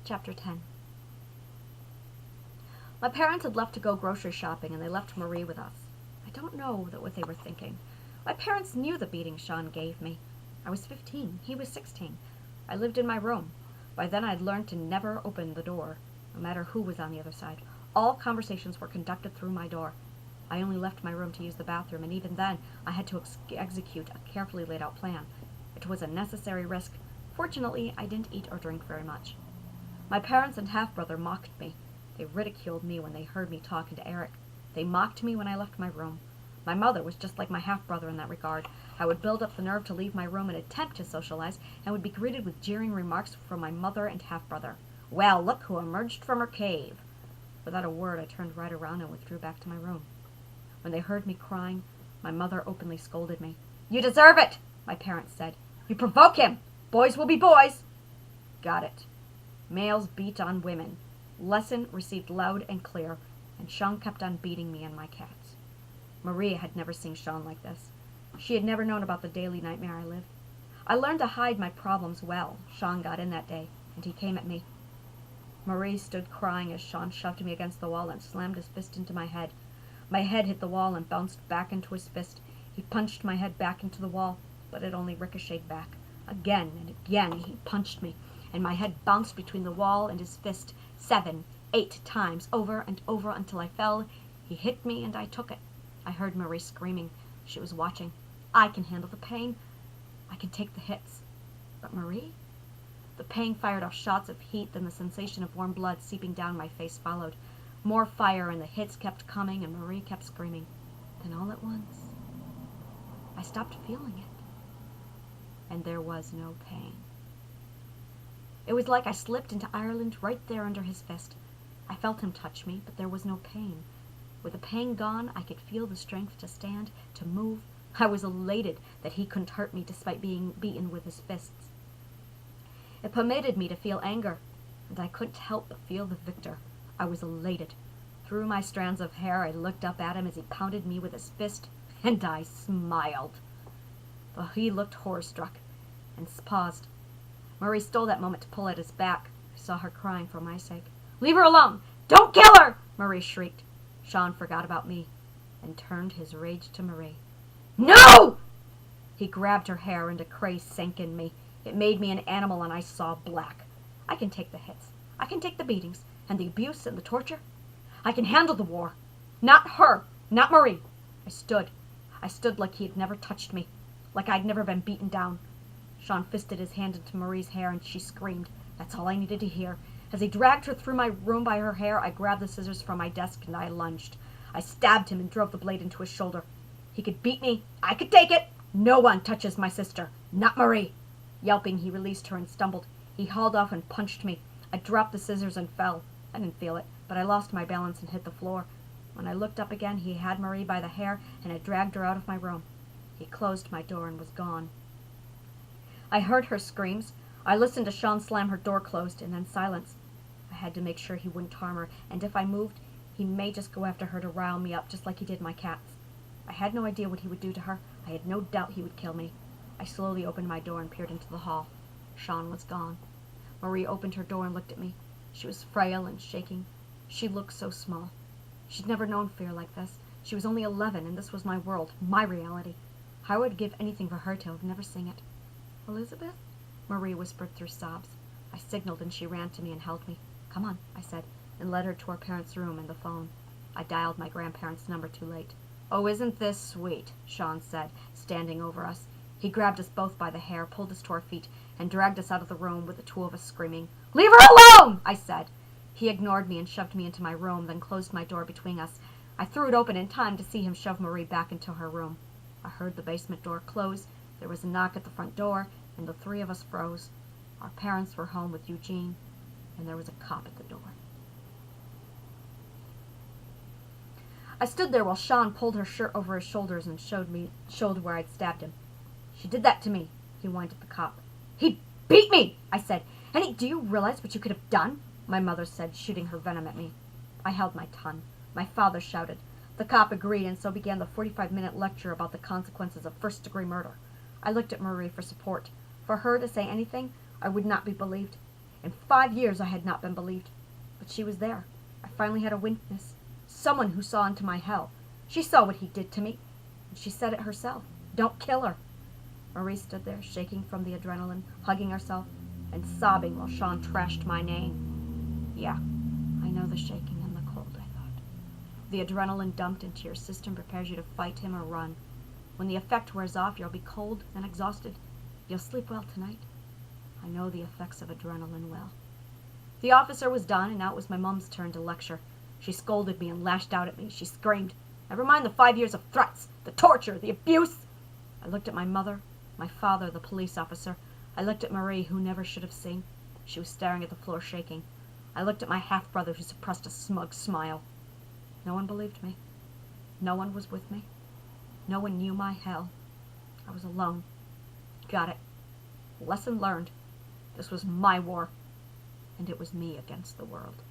Chapter 10. My parents had left to go grocery shopping, and they left Marie with us. I don't know what they were thinking. My parents knew the beating Sean gave me. I was 15. He was 16. I lived in my room. By then I'd learned to never open the door, no matter who was on the other side. All conversations were conducted through my door. I only left my room to use the bathroom, and even then I had to execute a carefully laid out plan. It was a necessary risk. Fortunately, I didn't eat or drink very much. My parents and half-brother mocked me. They ridiculed me when they heard me talking to Eric. They mocked me when I left my room. My mother was just like my half-brother in that regard. I would build up the nerve to leave my room and attempt to socialize, and would be greeted with jeering remarks from my mother and half-brother. "Well, look who emerged from her cave." Without a word, I turned right around and withdrew back to my room. When they heard me crying, my mother openly scolded me. "You deserve it," my parents said. "You provoke him. Boys will be boys." Got it. Males beat on women. Lesson received loud and clear, and Sean kept on beating me and my cats. Maria had never seen Sean like this. She had never known about the daily nightmare I lived. I learned to hide my problems well. Sean got in that day, and he came at me. Marie stood crying as Sean shoved me against the wall and slammed his fist into my head. My head hit the wall and bounced back into his fist. He punched my head back into the wall, but it only ricocheted back. Again and again he punched me, and my head bounced between the wall and his fist 7, 8 times, over and over until I fell. He hit me and I took it. I heard Marie screaming. She was watching. I can handle the pain. I can take the hits. But Marie? The pain fired off shots of heat, then the sensation of warm blood seeping down my face followed. More fire, and the hits kept coming, and Marie kept screaming. Then all at once, I stopped feeling it. And there was no pain. It was like I slipped into Ireland right there under his fist. I felt him touch me, but there was no pain. With the pain gone, I could feel the strength to stand, to move. I was elated that he couldn't hurt me despite being beaten with his fists. It permitted me to feel anger, and I couldn't help but feel the victor. I was elated. Through my strands of hair, I looked up at him as he pounded me with his fist, and I smiled. But he looked horror-struck and paused. Marie stole that moment to pull at his back. I saw her crying for my sake. "Leave her alone! Don't kill her!" Marie shrieked. Sean forgot about me and turned his rage to Marie. "No!" He grabbed her hair, and a craze sank in me. It made me an animal, and I saw black. I can take the hits. I can take the beatings, and the abuse, and the torture. I can handle the war. Not her. Not Marie. I stood like he had never touched me, like I'd never been beaten down. Sean fisted his hand into Marie's hair, and she screamed. That's all I needed to hear. As he dragged her through my room by her hair, I grabbed the scissors from my desk, and I lunged. I stabbed him and drove the blade into his shoulder. He could beat me. I could take it. No one touches my sister. Not Marie. Yelping, he released her and stumbled. He hauled off and punched me. I dropped the scissors and fell. I didn't feel it, but I lost my balance and hit the floor. When I looked up again, he had Marie by the hair and had dragged her out of my room. He closed my door and was gone. I heard her screams. I listened to Sean slam her door closed, and then silence. I had to make sure he wouldn't harm her, and if I moved, he may just go after her to rile me up, just like he did my cats. I had no idea what he would do to her. I had no doubt he would kill me. I slowly opened my door and peered into the hall. Sean was gone. Marie opened her door and looked at me. She was frail and shaking. She looked so small. She'd never known fear like this. She was only 11, and this was my world, my reality. I would give anything for her to have never seen it. "Elizabeth?" Marie whispered through sobs. I signaled, and she ran to me and held me. "Come on," I said, and led her to her parents' room and the phone. I dialed my grandparents' number too late. "Oh, isn't this sweet?" Sean said, standing over us. He grabbed us both by the hair, pulled us to our feet, and dragged us out of the room with the two of us screaming. "Leave her alone!" I said. He ignored me and shoved me into my room, then closed my door between us. I threw it open in time to see him shove Marie back into her room. I heard the basement door close. There was a knock at the front door, and the three of us froze. Our parents were home with Eugene, and there was a cop at the door. I stood there while Sean pulled her shirt over his shoulders and showed where I'd stabbed him. "She did that to me," he whined at the cop. "He beat me," I said. "Do you realize what you could have done?" my mother said, shooting her venom at me. I held my tongue. My father shouted. The cop agreed, and so began the 45-minute lecture about the consequences of first-degree murder. I looked at Marie for support. For her to say anything, I would not be believed. In 5 years I had not been believed. But she was there. I finally had a witness. Someone who saw into my hell. She saw what he did to me. And she said it herself. Don't kill her. Marie stood there, shaking from the adrenaline, hugging herself, and sobbing while Sean trashed my name. Yeah, I know the shaking and the cold, I thought. The adrenaline dumped into your system prepares you to fight him or run. When the effect wears off, you'll be cold and exhausted. You'll sleep well tonight. I know the effects of adrenaline well. The officer was done, and now it was my mum's turn to lecture. She scolded me and lashed out at me. She screamed, "Never mind the 5 years of threats, the torture, the abuse." I looked at my mother, my father, the police officer. I looked at Marie, who never should have seen. She was staring at the floor, shaking. I looked at my half-brother, who suppressed a smug smile. No one believed me. No one was with me. No one knew my hell. I was alone. Got it. Lesson learned. This was my war, and it was me against the world.